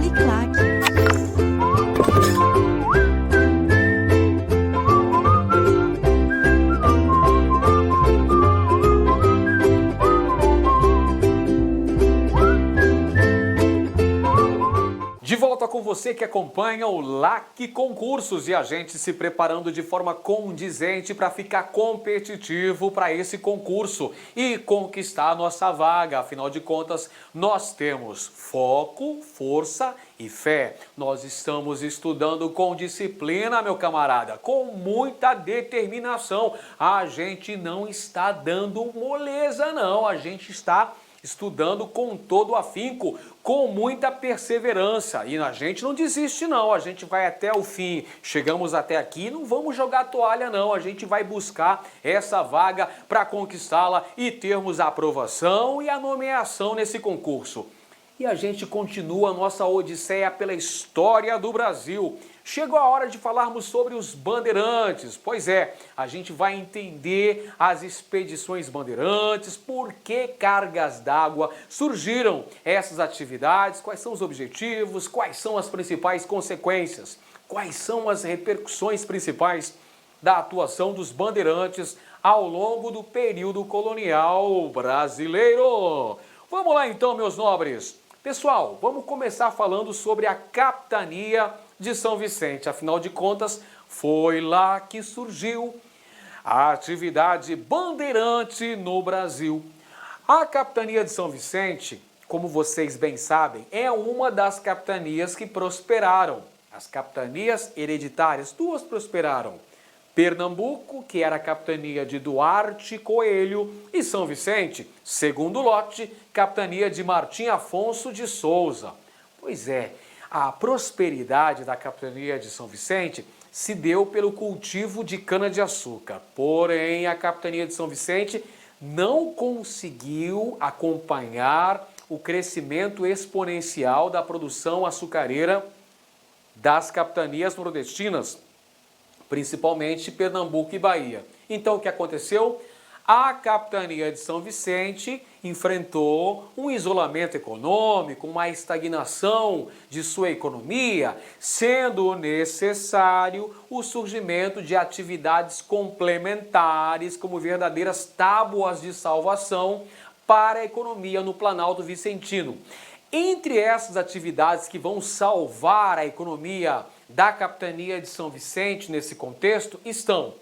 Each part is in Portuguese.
Uniclac. De volta com você que acompanha o LAC Concursos e a gente se preparando de forma condizente para ficar competitivo para esse concurso e conquistar a nossa vaga. Afinal de contas, nós temos foco, força e fé. Nós estamos estudando com disciplina, meu camarada, com muita determinação. A gente não está dando moleza, não. A gente está estudando com todo afinco, com muita perseverança. E a gente não desiste não, a gente vai até o fim. Chegamos até aqui, não vamos jogar toalha não, a gente vai buscar essa vaga para conquistá-la e termos a aprovação e a nomeação nesse concurso. E a gente continua a nossa odisseia pela história do Brasil. Chegou a hora de falarmos sobre os bandeirantes. Pois é, a gente vai entender as expedições bandeirantes, por que cargas d'água surgiram essas atividades, quais são os objetivos, quais são as principais consequências, quais são as repercussões principais da atuação dos bandeirantes ao longo do período colonial brasileiro. Vamos lá então, meus nobres. Pessoal, vamos começar falando sobre a Capitania de São Vicente. Afinal de contas, foi lá que surgiu a atividade bandeirante no Brasil. A Capitania de São Vicente, como vocês bem sabem, é uma das capitanias que prosperaram. As capitanias hereditárias, duas prosperaram. Pernambuco, que era a capitania de Duarte Coelho, e São Vicente, segundo lote, capitania de Martim Afonso de Souza. Pois é, a prosperidade da capitania de São Vicente se deu pelo cultivo de cana-de-açúcar. Porém, a capitania de São Vicente não conseguiu acompanhar o crescimento exponencial da produção açucareira das capitanias nordestinas, principalmente Pernambuco e Bahia. Então, o que aconteceu? A Capitania de São Vicente enfrentou um isolamento econômico, uma estagnação de sua economia, sendo necessário o surgimento de atividades complementares como verdadeiras tábuas de salvação para a economia no Planalto Vicentino. Entre essas atividades que vão salvar a economia da Capitania de São Vicente nesse contexto estão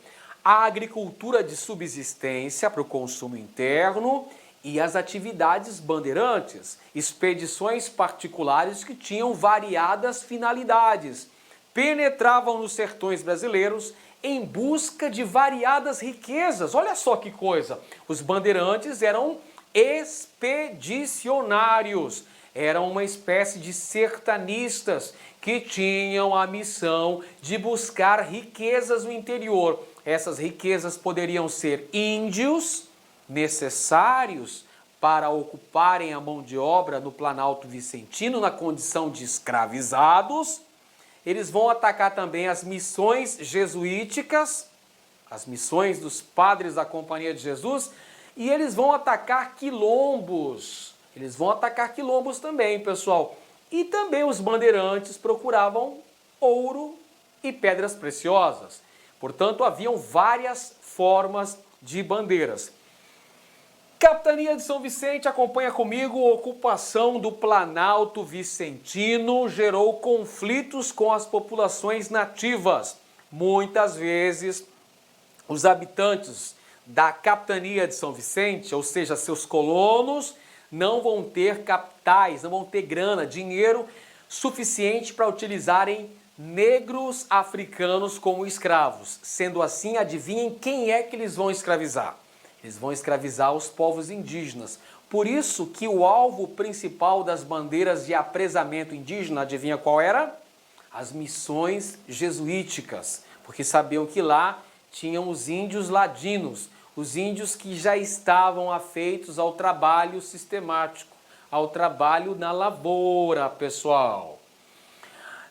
a agricultura de subsistência para o consumo interno e as atividades bandeirantes, expedições particulares que tinham variadas finalidades, penetravam nos sertões brasileiros em busca de variadas riquezas. Olha só que coisa, os bandeirantes eram expedicionários, eram uma espécie de sertanistas que tinham a missão de buscar riquezas no interior. Essas riquezas poderiam ser índios, necessários para ocuparem a mão de obra no Planalto Vicentino, na condição de escravizados. Eles vão atacar também as missões jesuíticas, as missões dos padres da Companhia de Jesus, e eles vão atacar quilombos. Eles vão atacar quilombos também, pessoal. E também os bandeirantes procuravam ouro e pedras preciosas. Portanto, haviam várias formas de bandeiras. Capitania de São Vicente, acompanha comigo, a ocupação do Planalto Vicentino gerou conflitos com as populações nativas. Muitas vezes, os habitantes da Capitania de São Vicente, ou seja, seus colonos, não vão ter capitais, não vão ter grana, dinheiro suficiente para utilizarem negros africanos como escravos. Sendo assim, adivinhem quem é que eles vão escravizar? Eles vão escravizar os povos indígenas. Por isso que o alvo principal das bandeiras de apresamento indígena, adivinha qual era? As missões jesuíticas, porque sabiam que lá tinham os índios ladinos, os índios que já estavam afeitos ao trabalho sistemático, ao trabalho na lavoura, pessoal.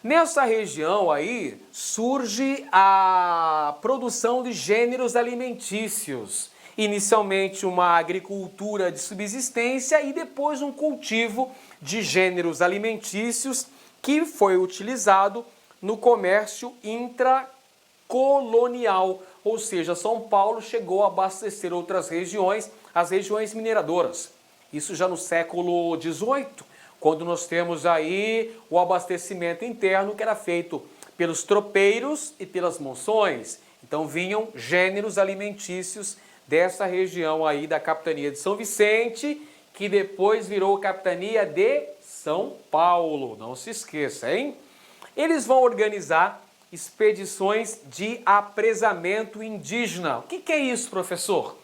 Nessa região aí surge a produção de gêneros alimentícios. Inicialmente uma agricultura de subsistência e depois um cultivo de gêneros alimentícios que foi utilizado no comércio intracolonial, ou seja, São Paulo chegou a abastecer outras regiões, as regiões mineradoras. Isso já no século XVIII, quando nós temos aí o abastecimento interno que era feito pelos tropeiros e pelas monções. Então vinham gêneros alimentícios dessa região aí da capitania de São Vicente, que depois virou capitania de São Paulo. Não se esqueça, hein? Eles vão organizar expedições de apresamento indígena. O que é isso, professor?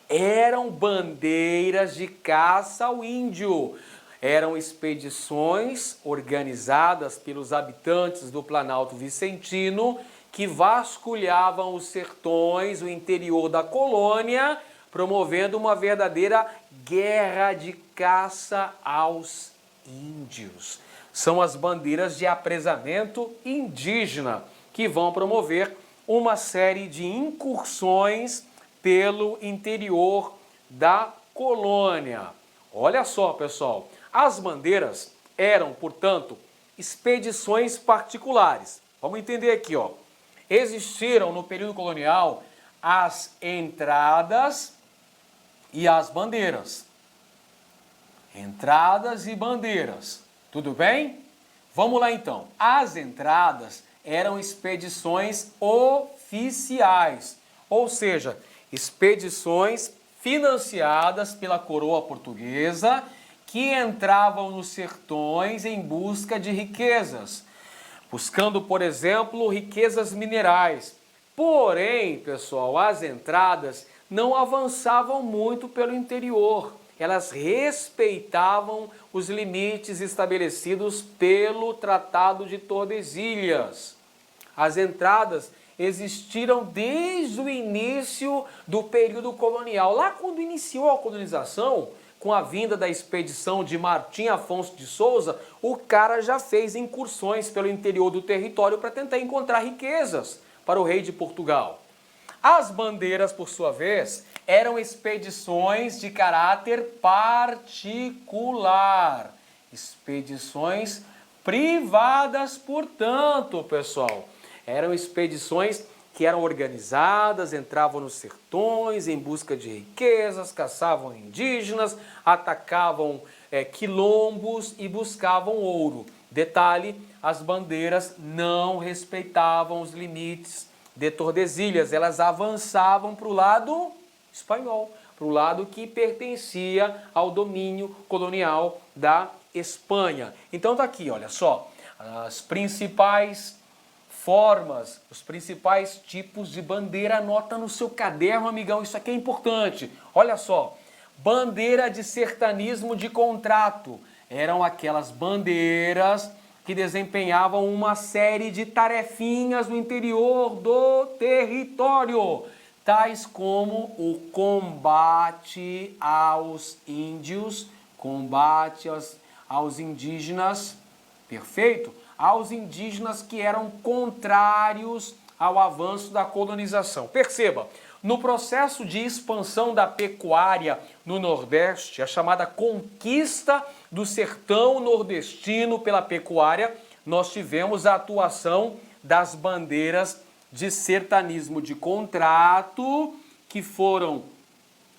Eram bandeiras de caça ao índio. Eram expedições organizadas pelos habitantes do Planalto Vicentino que vasculhavam os sertões, o interior da colônia, promovendo uma verdadeira guerra de caça aos índios. São as bandeiras de apresamento indígena que vão promover uma série de incursões pelo interior da colônia. Olha só, pessoal, as bandeiras eram, portanto, expedições particulares. Vamos entender aqui, ó. Existiram no período colonial as entradas e as bandeiras. Entradas e bandeiras. Tudo bem? Vamos lá então. As entradas eram expedições oficiais, ou seja, expedições financiadas pela coroa portuguesa que entravam nos sertões em busca de riquezas, buscando, por exemplo, riquezas minerais. Porém, pessoal, as entradas não avançavam muito pelo interior. Elas respeitavam os limites estabelecidos pelo Tratado de Tordesilhas. As entradas existiram desde o início do período colonial. Lá quando iniciou a colonização, com a vinda da expedição de Martim Afonso de Souza, o cara já fez incursões pelo interior do território para tentar encontrar riquezas para o rei de Portugal. As bandeiras, por sua vez, eram expedições de caráter particular. Expedições privadas, portanto, pessoal. Eram expedições que eram organizadas, entravam nos sertões em busca de riquezas, caçavam indígenas, atacavam quilombos e buscavam ouro. Detalhe, as bandeiras não respeitavam os limites de Tordesilhas, elas avançavam para o lado espanhol, para o lado que pertencia ao domínio colonial da Espanha. Então tá aqui, olha só, as principais formas, os principais tipos de bandeira. Anota no seu caderno, amigão, isso aqui é importante. Olha só, bandeira de sertanismo de contrato. Eram aquelas bandeiras que desempenhavam uma série de tarefinhas no interior do território, tais como o combate aos índios, combate aos indígenas, perfeito? Aos indígenas que eram contrários ao avanço da colonização. Perceba, no processo de expansão da pecuária no Nordeste, a chamada conquista do sertão nordestino pela pecuária, nós tivemos a atuação das bandeiras de sertanismo de contrato, que foram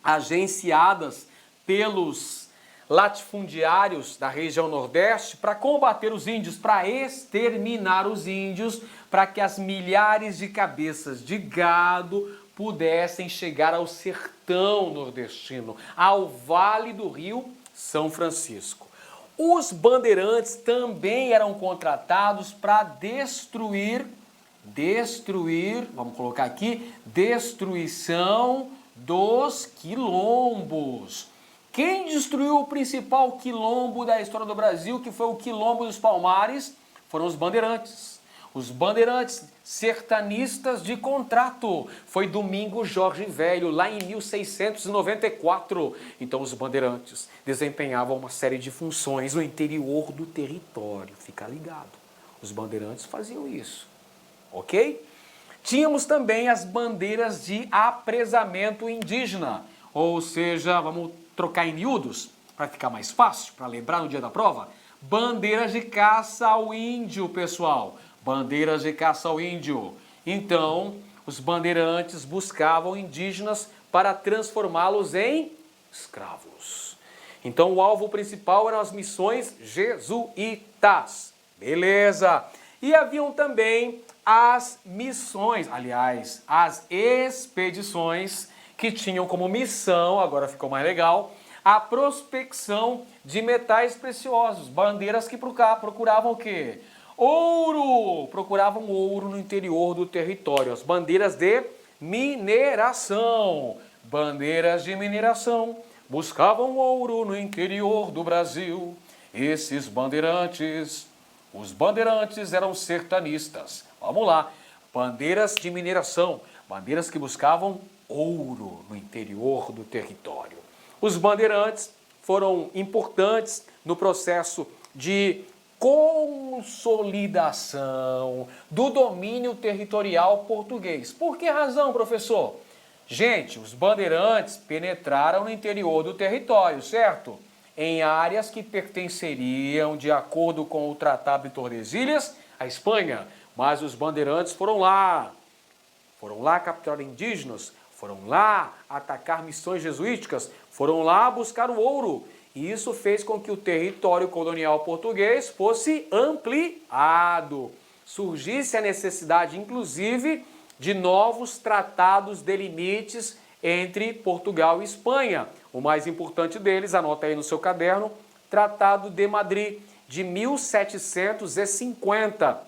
agenciadas pelos latifundiários da região Nordeste para combater os índios, para exterminar os índios, para que as milhares de cabeças de gado pudessem chegar ao sertão nordestino, ao Vale do Rio São Francisco. Os bandeirantes também eram contratados para destruir, vamos colocar aqui, destruição dos quilombos. Quem destruiu o principal quilombo da história do Brasil, que foi o Quilombo dos Palmares, foram os bandeirantes. Os bandeirantes sertanistas de contrato. Foi Domingos Jorge Velho, lá em 1694. Então os bandeirantes desempenhavam uma série de funções no interior do território. Fica ligado. Os bandeirantes faziam isso. Ok? Tínhamos também as bandeiras de apresamento indígena. Ou seja, vamos trocar em miúdos, para ficar mais fácil, para lembrar no dia da prova. bandeiras de caça ao índio, pessoal. Bandeiras de caça ao índio. Então, os bandeirantes buscavam indígenas para transformá-los em escravos. Então, o alvo principal eram as missões jesuítas. Beleza. E haviam também as missões, aliás, as expedições que tinham como missão, agora ficou mais legal, a prospecção de metais preciosos. Bandeiras que procuravam o quê? Ouro! Procuravam ouro no interior do território. As bandeiras de mineração. Bandeiras de mineração buscavam ouro no interior do Brasil. Esses bandeirantes, os bandeirantes eram sertanistas. Vamos lá. Bandeiras de mineração. Bandeiras que buscavam ouro no interior do território. Os bandeirantes foram importantes no processo de consolidação do domínio territorial português. Por que razão, professor? Gente, os bandeirantes penetraram no interior do território, certo? Em áreas que pertenceriam, de acordo com o Tratado de Tordesilhas, à Espanha. Mas os bandeirantes foram lá capturar indígenas, foram lá atacar missões jesuíticas, foram lá buscar o ouro. E isso fez com que o território colonial português fosse ampliado. Surgisse a necessidade, inclusive, de novos tratados de limites entre Portugal e Espanha. O mais importante deles, anota aí no seu caderno, Tratado de Madrid, de 1750,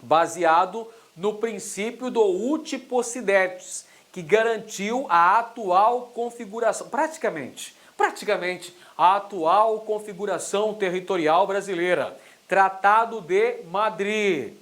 baseado no princípio do uti possidetis, que garantiu a atual configuração, praticamente a atual configuração territorial brasileira. Tratado de Madrid.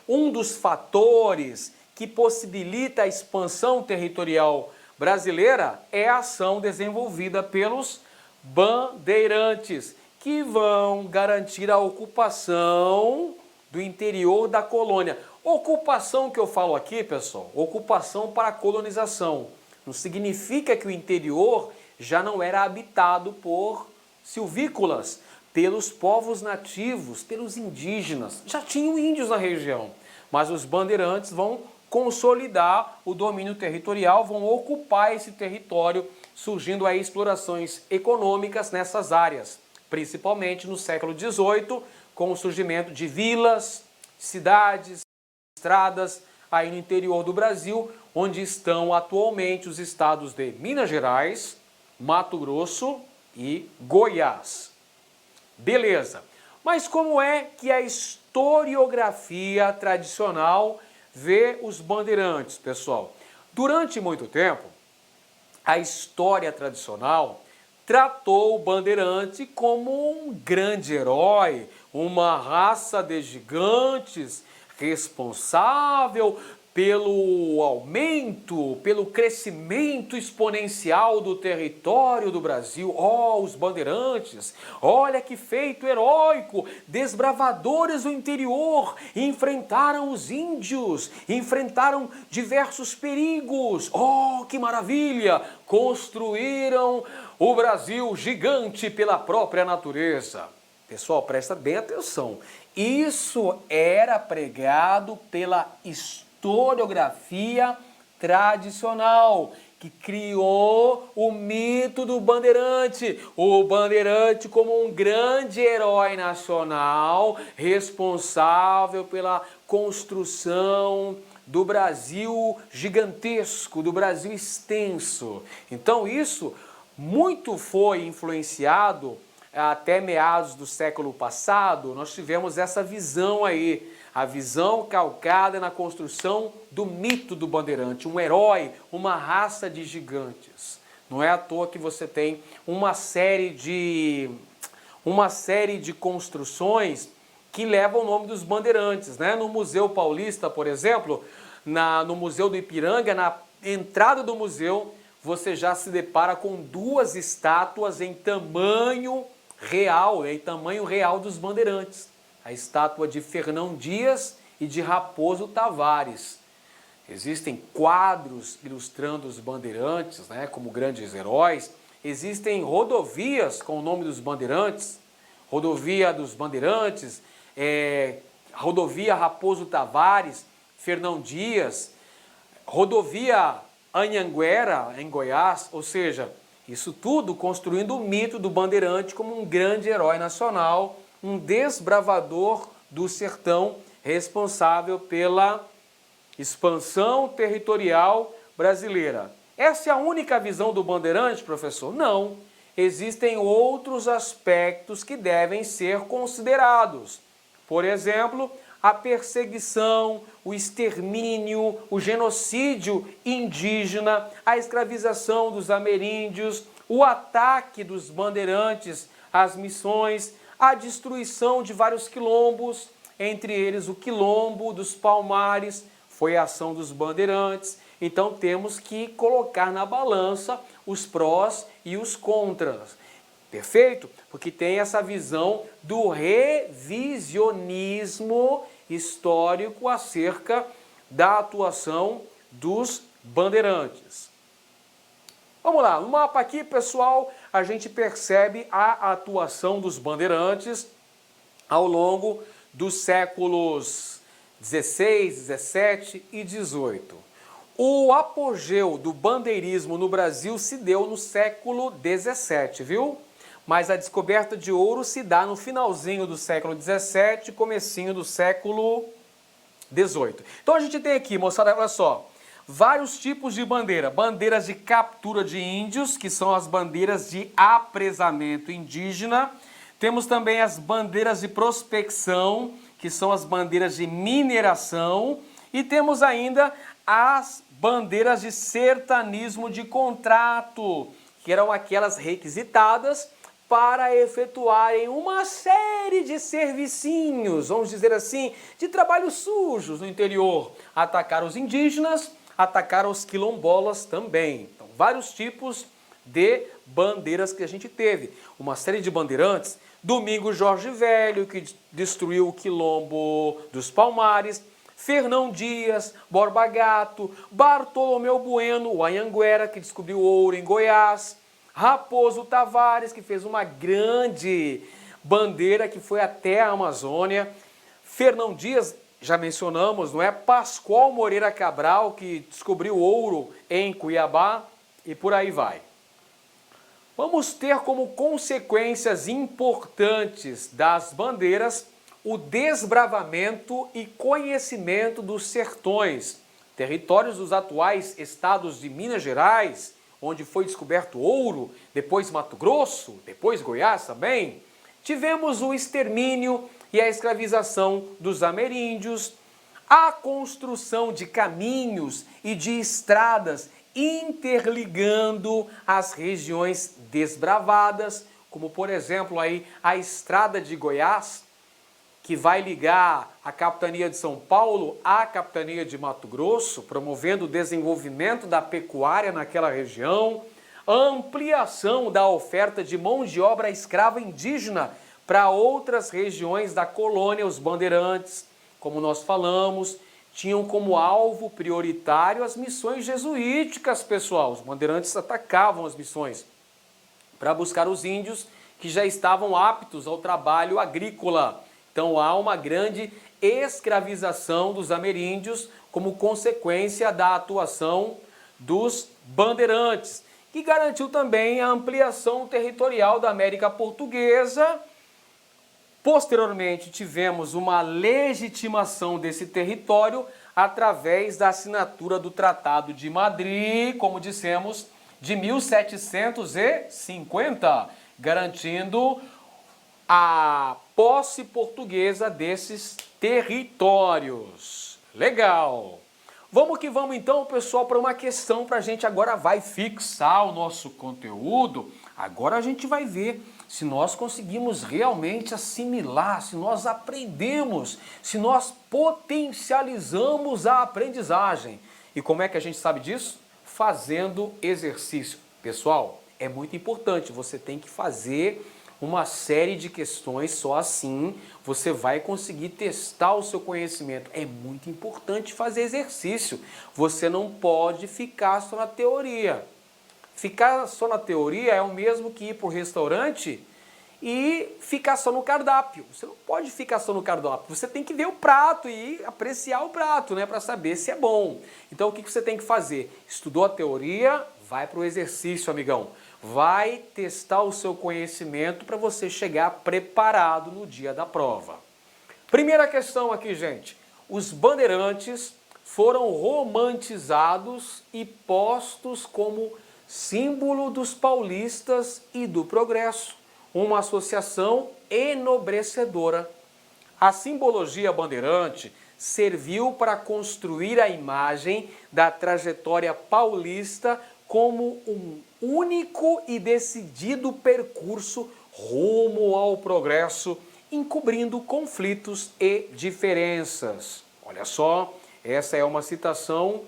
Um dos fatores que possibilita a expansão territorial brasileira é a ação desenvolvida pelos bandeirantes, que vão garantir a ocupação do interior da colônia. Ocupação que eu falo aqui, pessoal, ocupação para colonização. Não significa que o interior já não era habitado por silvícolas, pelos povos nativos, pelos indígenas. Já tinham índios na região, mas os bandeirantes vão consolidar o domínio territorial, vão ocupar esse território, surgindo aí explorações econômicas nessas áreas, principalmente no século XVIII, com o surgimento de vilas, cidades, estradas aí no interior do Brasil, onde estão atualmente os estados de Minas Gerais, Mato Grosso e Goiás. Beleza. Mas como é que a historiografia tradicional vê os bandeirantes, pessoal? Durante muito tempo, a história tradicional tratou o bandeirante como um grande herói, uma raça de gigantes, responsável pelo aumento, pelo crescimento exponencial do território do Brasil. Os bandeirantes, olha que feito heróico, desbravadores do interior, enfrentaram os índios, enfrentaram diversos perigos. Que maravilha! Construíram o Brasil gigante pela própria natureza. Pessoal, presta bem atenção. Isso era pregado pela historiografia tradicional, que criou o mito do bandeirante. O bandeirante como um grande herói nacional, responsável pela construção do Brasil gigantesco, do Brasil extenso. Então isso muito foi influenciado. Até meados do século passado, nós tivemos essa visão aí, a visão calcada na construção do mito do bandeirante, um herói, uma raça de gigantes. Não é à toa que você tem uma série de construções que levam o nome dos bandeirantes, né? No Museu Paulista, por exemplo, no Museu do Ipiranga, na entrada do museu, você já se depara com duas estátuas em tamanho real dos bandeirantes. A estátua de Fernão Dias e de Raposo Tavares. Existem quadros ilustrando os bandeirantes, né, como grandes heróis. existem rodovias com o nome dos bandeirantes, rodovia dos Bandeirantes, rodovia Raposo Tavares, Fernão Dias, rodovia Anhanguera, em Goiás, ou seja, isso tudo construindo o mito do bandeirante como um grande herói nacional, um desbravador do sertão, responsável pela expansão territorial brasileira. Essa é a única visão do bandeirante, professor? Não. Existem outros aspectos que devem ser considerados. Por exemplo, a perseguição, o extermínio, o genocídio indígena, a escravização dos ameríndios, o ataque dos bandeirantes às missões, a destruição de vários quilombos, entre eles o quilombo dos Palmares, foi a ação dos bandeirantes. Então temos que colocar na balança os prós e os contras. Perfeito? Porque tem essa visão do revisionismo histórico acerca da atuação dos bandeirantes. Vamos lá, no mapa aqui, pessoal, a gente percebe a atuação dos bandeirantes ao longo dos séculos 16, 17 e 18. O apogeu do bandeirismo no Brasil se deu no século 17, viu? Mas a descoberta de ouro se dá no finalzinho do século 17 e comecinho do século 18. Então a gente tem aqui, moçada, olha só, vários tipos de bandeira. Bandeiras de captura de índios, que são as bandeiras de apresamento indígena. Temos também as bandeiras de prospecção, que são as bandeiras de mineração. E temos ainda as bandeiras de sertanismo de contrato, que eram aquelas requisitadas para efetuarem uma série de servicinhos, vamos dizer assim, de trabalhos sujos no interior. Atacar os indígenas, atacar os quilombolas também. Então, vários tipos de bandeiras que a gente teve. Uma série de bandeirantes, Domingos Jorge Velho, que destruiu o quilombo dos Palmares, Fernão Dias, Borba Gato, Bartolomeu Bueno, o Anhanguera, que descobriu ouro em Goiás, Raposo Tavares, que fez uma grande bandeira que foi até a Amazônia, Fernão Dias, já mencionamos, não é? Pascoal Moreira Cabral, que descobriu ouro em Cuiabá, e por aí vai. Vamos ter como consequências importantes das bandeiras o desbravamento e conhecimento dos sertões, territórios dos atuais estados de Minas Gerais, onde foi descoberto ouro, depois Mato Grosso, depois Goiás também. Tivemos o extermínio e a escravização dos ameríndios, a construção de caminhos e de estradas interligando as regiões desbravadas, como por exemplo aí a estrada de Goiás, que vai ligar a capitania de São Paulo à capitania de Mato Grosso, promovendo o desenvolvimento da pecuária naquela região, a ampliação da oferta de mão de obra escrava indígena para outras regiões da colônia. Os bandeirantes, como nós falamos, tinham como alvo prioritário as missões jesuíticas, pessoal. Os bandeirantes atacavam as missões para buscar os índios que já estavam aptos ao trabalho agrícola. Então há uma grande escravização dos ameríndios como consequência da atuação dos bandeirantes, que garantiu também a ampliação territorial da América Portuguesa. Posteriormente tivemos uma legitimação desse território através da assinatura do Tratado de Madrid, como dissemos, de 1750, garantindo a posse portuguesa desses territórios. Legal! Vamos que vamos então, pessoal, para uma questão para a gente agora vai fixar o nosso conteúdo. Agora a gente vai ver se nós conseguimos realmente assimilar, se nós aprendemos, se nós potencializamos a aprendizagem. E como é que a gente sabe disso? Fazendo exercício. Pessoal, é muito importante, você tem que fazer uma série de questões, só assim você vai conseguir testar o seu conhecimento. É muito importante fazer exercício. Você não pode ficar só na teoria. Ficar só na teoria é o mesmo que ir para o restaurante e ficar só no cardápio. Você não pode ficar só no cardápio, você tem que ver o prato e apreciar o prato, né, para saber se é bom. Então o que você tem que fazer? Estudou a teoria, vai para o exercício, amigão. Vai testar o seu conhecimento para você chegar preparado no dia da prova. Primeira questão aqui, gente. Os bandeirantes foram romantizados e postos como símbolo dos paulistas e do progresso, uma associação enobrecedora. A simbologia bandeirante serviu para construir a imagem da trajetória paulista como um único e decidido percurso rumo ao progresso, encobrindo conflitos e diferenças. Olha só, essa é uma citação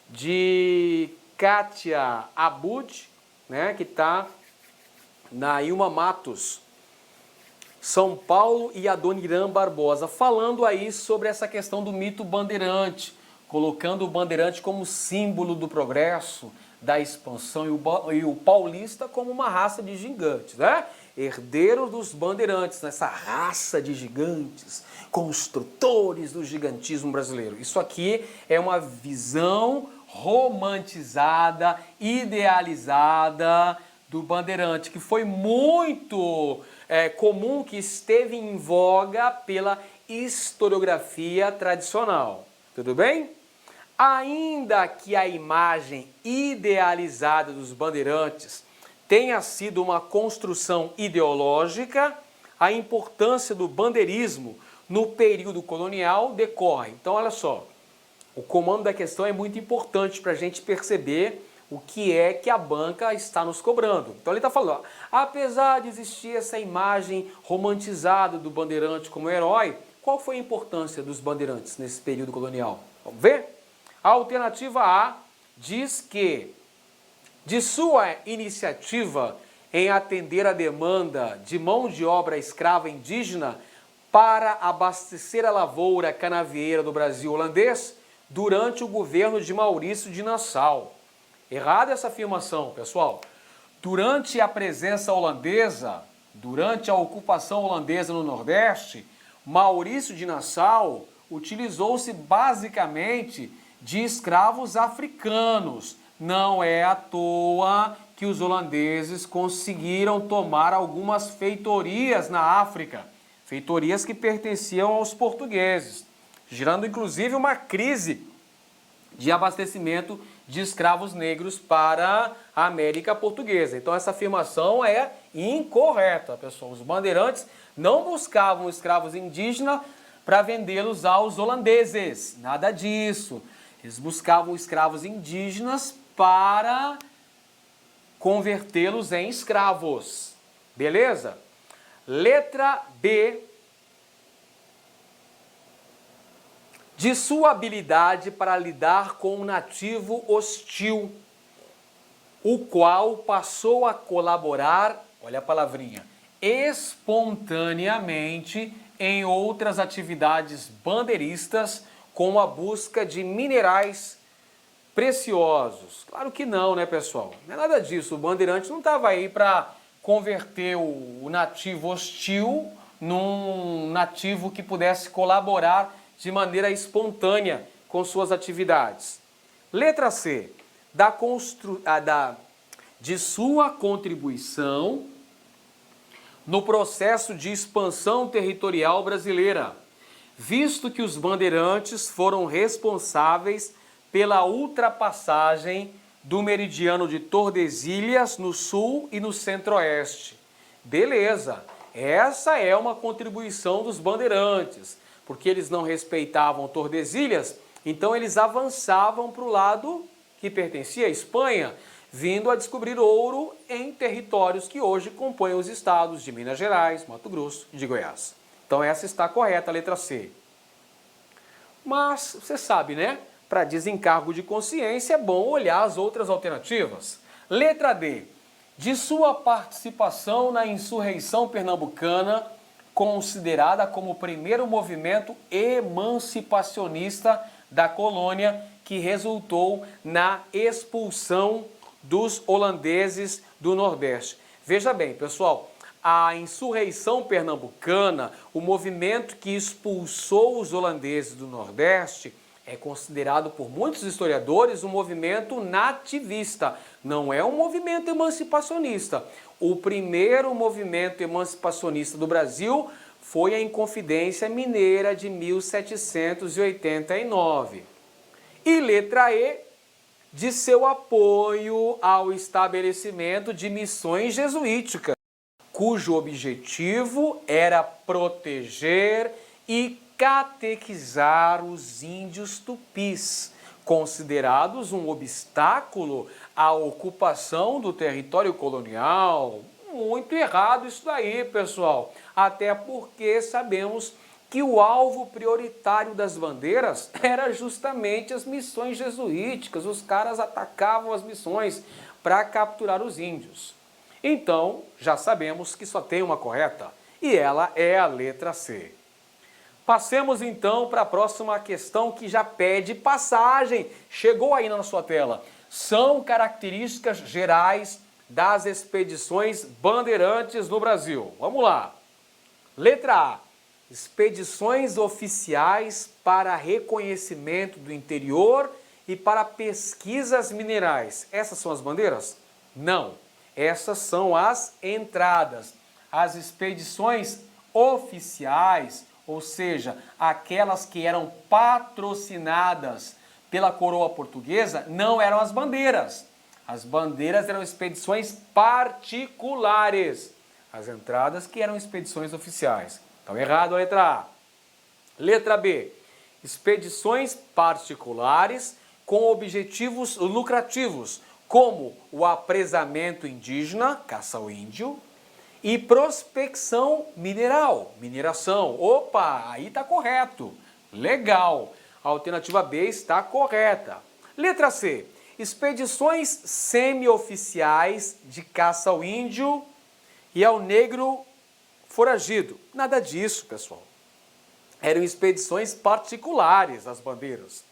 de Kátia Abud, né, que está na Ilma Matos, São Paulo, e Adoniran Barbosa, falando aí sobre essa questão do mito bandeirante, colocando o bandeirante como símbolo do progresso, da expansão, e o paulista como uma raça de gigantes, né? Herdeiros dos bandeirantes, nessa raça de gigantes, construtores do gigantismo brasileiro. Isso aqui é uma visão romantizada, idealizada do bandeirante, que foi muito comum, que esteve em voga pela historiografia tradicional. Tudo bem? Ainda que a imagem idealizada dos bandeirantes tenha sido uma construção ideológica, a importância do bandeirismo no período colonial decorre. Então, olha só, o comando da questão é muito importante para a gente perceber o que é que a banca está nos cobrando. Então, ele está falando, ó, apesar de existir essa imagem romantizada do bandeirante como herói, qual foi a importância dos bandeirantes nesse período colonial? Vamos ver? A alternativa A diz que, de sua iniciativa em atender a demanda de mão de obra escrava indígena para abastecer a lavoura canavieira do Brasil holandês durante o governo de Maurício de Nassau. Errada essa afirmação, pessoal. Durante a presença holandesa, durante a ocupação holandesa no Nordeste, Maurício de Nassau utilizou-se basicamente de escravos africanos. Não é à toa que os holandeses conseguiram tomar algumas feitorias na África, feitorias que pertenciam aos portugueses, gerando inclusive uma crise de abastecimento de escravos negros para a América Portuguesa. Então essa afirmação é incorreta, pessoal. Os bandeirantes não buscavam escravos indígenas para vendê-los aos holandeses, nada disso. Eles buscavam escravos indígenas para convertê-los em escravos. Beleza? Letra B. De sua habilidade para lidar com um nativo hostil, o qual passou a colaborar, olha a palavrinha, espontaneamente em outras atividades bandeiristas, com a busca de minerais preciosos. Claro que não, né, pessoal? Não é nada disso. O bandeirante não estava aí para converter o nativo hostil num nativo que pudesse colaborar de maneira espontânea com suas atividades. Letra C. De sua contribuição no processo de expansão territorial brasileira, visto que os bandeirantes foram responsáveis pela ultrapassagem do meridiano de Tordesilhas no sul e no centro-oeste. Beleza, essa é uma contribuição dos bandeirantes, porque eles não respeitavam Tordesilhas, então eles avançavam para o lado que pertencia à Espanha, vindo a descobrir ouro em territórios que hoje compõem os estados de Minas Gerais, Mato Grosso e de Goiás. Então essa está correta, a letra C. Mas você sabe, né? Para desencargo de consciência é bom olhar as outras alternativas. Letra D. De sua participação na insurreição pernambucana, considerada como o primeiro movimento emancipacionista da colônia, que resultou na expulsão dos holandeses do Nordeste. Veja bem, pessoal, a insurreição pernambucana, o movimento que expulsou os holandeses do Nordeste, é considerado por muitos historiadores um movimento nativista, não é um movimento emancipacionista. O primeiro movimento emancipacionista do Brasil foi a Inconfidência Mineira de 1789. E letra E, de seu apoio ao estabelecimento de missões jesuíticas, cujo objetivo era proteger e catequizar os índios tupis, considerados um obstáculo à ocupação do território colonial. Muito errado isso daí, pessoal. Até porque sabemos que o alvo prioritário das bandeiras era justamente as missões jesuíticas. Os caras atacavam as missões para capturar os índios. Então, já sabemos que só tem uma correta, e ela é a letra C. Passemos então para a próxima questão que já pede passagem. Chegou aí na sua tela. São características gerais das expedições bandeirantes no Brasil. Vamos lá. Letra A. Expedições oficiais para reconhecimento do interior e para pesquisas minerais. Essas são as bandeiras? Não. Essas são as entradas. As expedições oficiais, ou seja, aquelas que eram patrocinadas pela coroa portuguesa, não eram as bandeiras. As bandeiras eram expedições particulares. As entradas que eram expedições oficiais. Então, errado a letra A. Letra B. Expedições particulares com objetivos lucrativos, como o apresamento indígena, caça ao índio, e prospecção mineral, mineração. Opa, aí está correto. Legal. A alternativa B está correta. Letra C. Expedições semi-oficiais de caça ao índio e ao negro foragido. Nada disso, pessoal. Eram expedições particulares das bandeiras.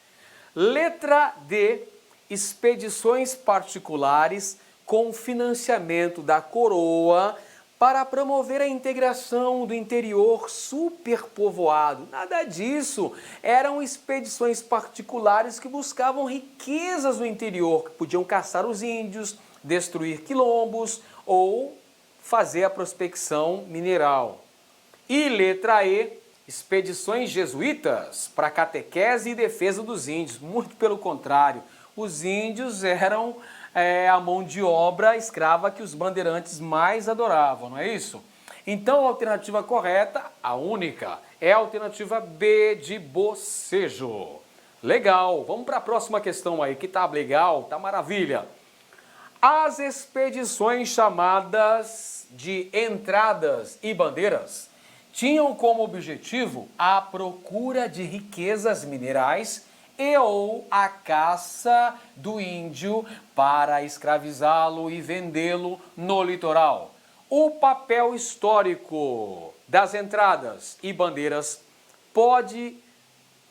Letra D. Expedições particulares com financiamento da coroa para promover a integração do interior superpovoado. Nada disso. Eram expedições particulares que buscavam riquezas no interior, que podiam caçar os índios, destruir quilombos ou fazer a prospecção mineral. E letra E, expedições jesuítas para catequese e defesa dos índios. Muito pelo contrário, os índios eram a mão de obra escrava que os bandeirantes mais adoravam, não é isso? Então a alternativa correta, a única, é a alternativa B de bocejo. Legal, vamos para a próxima questão aí, que tá legal, tá maravilha. As expedições chamadas de entradas e bandeiras tinham como objetivo a procura de riquezas minerais e ou a caça do índio para escravizá-lo e vendê-lo no litoral. O papel histórico das entradas e bandeiras pode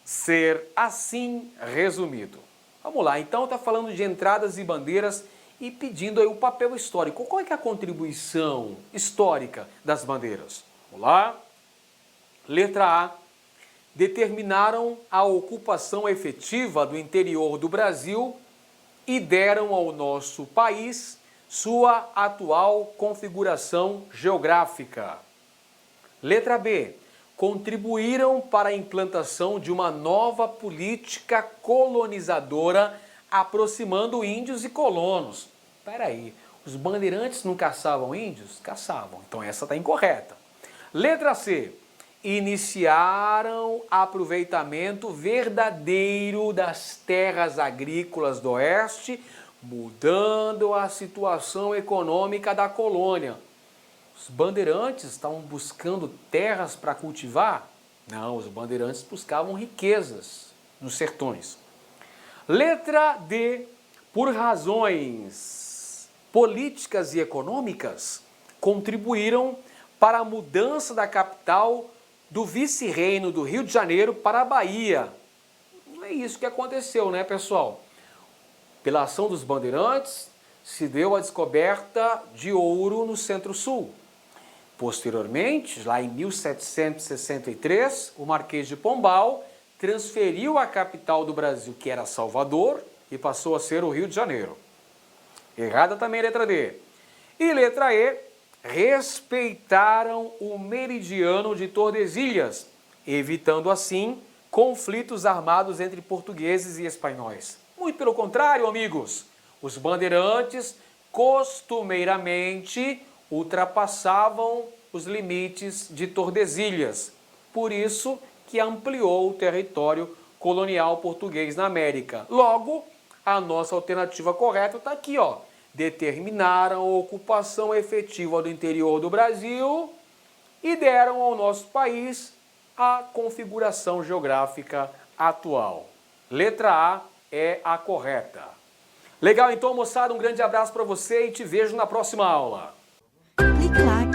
ser assim resumido. Vamos lá, então está falando de entradas e bandeiras e pedindo aí o papel histórico. Qual é que é a contribuição histórica das bandeiras? Vamos lá. Letra A. Determinaram a ocupação efetiva do interior do Brasil e deram ao nosso país sua atual configuração geográfica. Letra B. Contribuíram para a implantação de uma nova política colonizadora, aproximando índios e colonos. Espera aí, os bandeirantes não caçavam índios? Caçavam, então essa está incorreta. Letra C. Iniciaram aproveitamento verdadeiro das terras agrícolas do Oeste, mudando a situação econômica da colônia. Os bandeirantes estavam buscando terras para cultivar? Não, os bandeirantes buscavam riquezas nos sertões. Letra D. Por razões políticas e econômicas, contribuíram para a mudança da capital do vice-reino do Rio de Janeiro para a Bahia. Não é isso que aconteceu, né, pessoal? Pela ação dos bandeirantes, se deu a descoberta de ouro no Centro-Sul. Posteriormente, lá em 1763, o Marquês de Pombal transferiu a capital do Brasil, que era Salvador, e passou a ser o Rio de Janeiro. Errada também a letra D. E letra E, respeitaram o meridiano de Tordesilhas, evitando assim conflitos armados entre portugueses e espanhóis. Muito pelo contrário, amigos, os bandeirantes costumeiramente ultrapassavam os limites de Tordesilhas. Por isso que ampliou o território colonial português na América. Logo, a nossa alternativa correta está aqui, ó. Determinaram a ocupação efetiva do interior do Brasil e deram ao nosso país a configuração geográfica atual. Letra A é a correta. Legal, então, moçada, um grande abraço para você e te vejo na próxima aula. Clique lá